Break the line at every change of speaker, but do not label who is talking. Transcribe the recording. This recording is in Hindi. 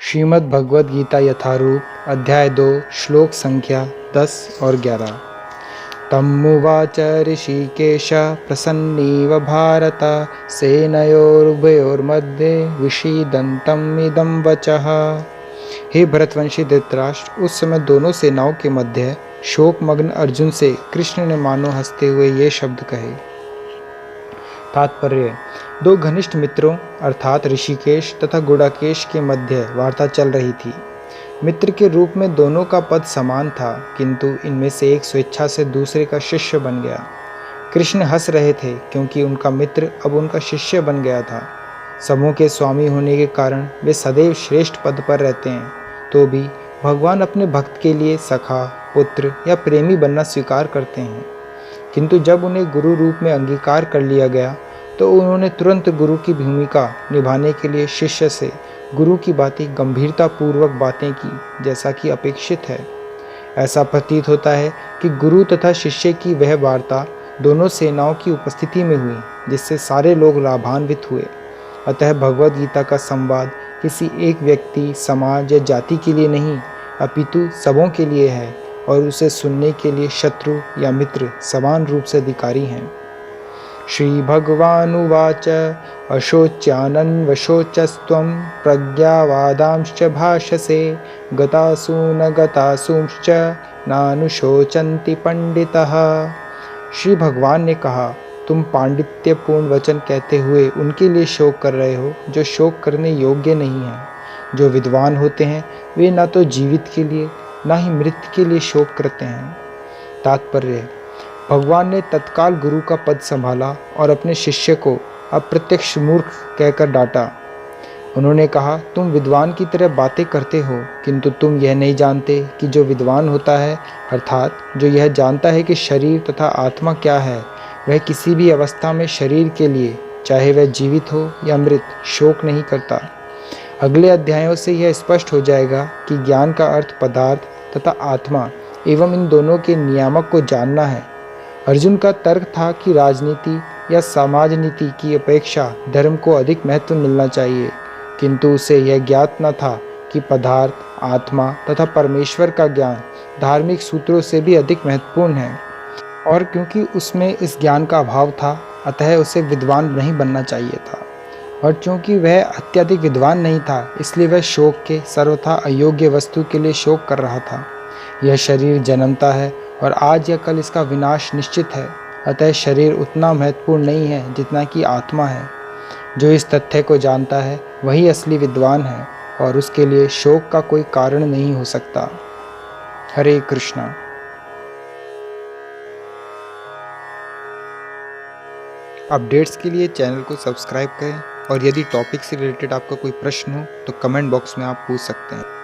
श्रीमद् भगवद गीता यथारूप अध्याय 2 श्लोक संख्या 10 और 11। तमुवाच ऋषिकेश प्रसन्नीव भारत सेनयोरुभयोर्मध्ये विषीदन्तम् इदं वचः। हे भरतवंशी धृतराष्ट्र, उस समय दोनों सेनाओं के मध्य शोकमग्न अर्जुन से कृष्ण ने मानो हंसते हुए ये शब्द कहे। तात्पर्य: दो घनिष्ठ मित्रों अर्थात ऋषिकेश तथा गुडाकेश के मध्य वार्ता चल रही थी। मित्र के रूप में दोनों का पद समान था, किंतु इनमें से एक स्वेच्छा से दूसरे का शिष्य बन गया। कृष्ण हंस रहे थे क्योंकि उनका मित्र अब उनका शिष्य बन गया था। समूह के स्वामी होने के कारण वे सदैव श्रेष्ठ पद पर रहते हैं, तो भी भगवान अपने भक्त के लिए सखा, पुत्र या प्रेमी बनना स्वीकार करते हैं। किंतु जब उन्हें गुरु रूप में अंगीकार कर लिया गया तो उन्होंने तुरंत गुरु की भूमिका निभाने के लिए शिष्य से गुरु की बातें गंभीरता पूर्वक बातें की, जैसा कि अपेक्षित है। ऐसा प्रतीत होता है कि गुरु तथा शिष्य की वह वार्ता दोनों सेनाओं की उपस्थिति में हुई, जिससे सारे लोग लाभान्वित हुए। अतः भगवद गीता का संवाद किसी एक व्यक्ति, समाज या जाति के लिए नहीं, अपितु सबों के लिए है, और उसे सुनने के लिए शत्रु या मित्र समान रूप से अधिकारी हैं। श्री भगवानुवाच अशोच्यानन्वशोचस्त्वं प्रज्ञावादांश्च भाषसे गतासु न गतासूंश्च नानुशोचन्ति पंडितः। श्री भगवान ने कहा, तुम पांडित्यपूर्ण वचन कहते हुए उनके लिए शोक कर रहे हो जो शोक करने योग्य नहीं है। जो विद्वान होते हैं वे न तो जीवित के लिए न ही मृत के लिए शोक करते हैं। तात्पर्य: भगवान ने तत्काल गुरु का पद संभाला और अपने शिष्य को अप्रत्यक्ष मूर्ख कहकर डांटा। उन्होंने कहा, तुम विद्वान की तरह बातें करते हो, किंतु तुम यह नहीं जानते कि जो विद्वान होता है, अर्थात जो यह जानता है कि शरीर तथा आत्मा क्या है, वह किसी भी अवस्था में शरीर के लिए, चाहे वह जीवित हो या मृत, शोक नहीं करता। अगले अध्यायों से यह स्पष्ट हो जाएगा कि ज्ञान का अर्थ पदार्थ तथा आत्मा एवं इन दोनों के नियामक को जानना है। अर्जुन का तर्क था कि राजनीति या समाज नीति की अपेक्षा धर्म को अधिक महत्व मिलना चाहिए, किंतु उसे यह ज्ञात न था कि पदार्थ, आत्मा तथा परमेश्वर का ज्ञान धार्मिक सूत्रों से भी अधिक महत्वपूर्ण है। और क्योंकि उसमें इस ज्ञान का अभाव था, अतः उसे विद्वान नहीं बनना चाहिए था। और चूंकि वह अत्यधिक विद्वान नहीं था, इसलिए वह शोक के सर्वथा अयोग्य वस्तु के लिए शोक कर रहा था। यह शरीर जन्मता है और आज या कल इसका विनाश निश्चित है, अतः शरीर उतना महत्वपूर्ण नहीं है जितना कि आत्मा है। जो इस तथ्य को जानता है वही असली विद्वान है, और उसके लिए शोक का कोई कारण नहीं हो सकता। हरे कृष्णा। अपडेट्स के लिए चैनल को सब्सक्राइब करें, और यदि टॉपिक से रिलेटेड आपका कोई प्रश्न हो तो कमेंट बॉक्स में आप पूछ सकते हैं।